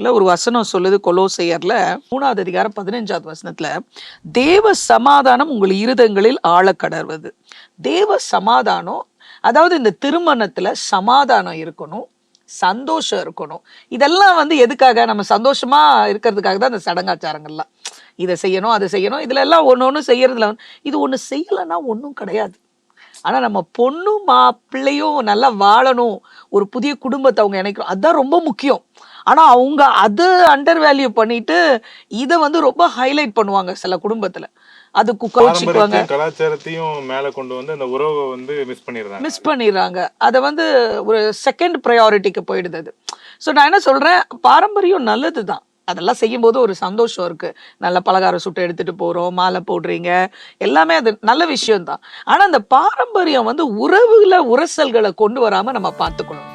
இல்ல ஒரு வசனம் சொல்லுது கொலோசையர்ல 3வது அதிகாரம் 15வது வசனத்துல, தேவ சமாதானம் உங்கள் இருதயங்களில் ஆழ கடர்வது. தேவ சமாதானம், அதாவது இந்த திருமணத்துல சமாதானம் இருக்கணும், சந்தோஷம் இருக்கணும். இதெல்லாம் வந்து எதுக்காக? நம்ம சந்தோஷமா இருக்கிறதுக்காக தான் இந்த சடங்காச்சாரங்கள்லாம். இதை செய்யணும், அதை செய்யணும், இதுல எல்லாம் ஒண்ணு செய்யறதுல இது ஒண்ணு செய்யலைன்னா ஒன்றும் கிடையாது. ஆனா நம்ம பொண்ணும் பிள்ளையும் நல்லா வாழணும், ஒரு புதிய குடும்பத்தை அவங்க இணைக்கணும், அதுதான் ரொம்ப முக்கியம். ஆனா அவங்க அது அண்டர் வேல்யூ பண்ணிட்டு இதை வந்து ரொம்ப ஹைலைட் பண்ணுவாங்க சில குடும்பத்துல. அதுக்கு கோச்சிக்குவாங்க, கலாச்சாரத்தையும் மேல கொண்டு வந்து அந்த உறவை வந்து மிஸ் பண்ணிடுறாங்க. அதை வந்து ஒரு செகண்ட் ப்ரையாரிட்டிக்கு போயிடுது அது. ஸோ நான் என்ன சொல்றேன், பாரம்பரியம் நல்லதுதான், அதெல்லாம் செய்யும் போது ஒரு சந்தோஷம் இருக்கு. நல்ல பலகாரம் சுட்டு எடுத்துட்டு போறோம், மாலை போடுறீங்க, எல்லாமே அது நல்ல விஷயம் தான். ஆனா அந்த பாரம்பரியம் வந்து உறவுல உரசல்களை கொண்டு வராம நம்ம பார்த்துக்கணும்.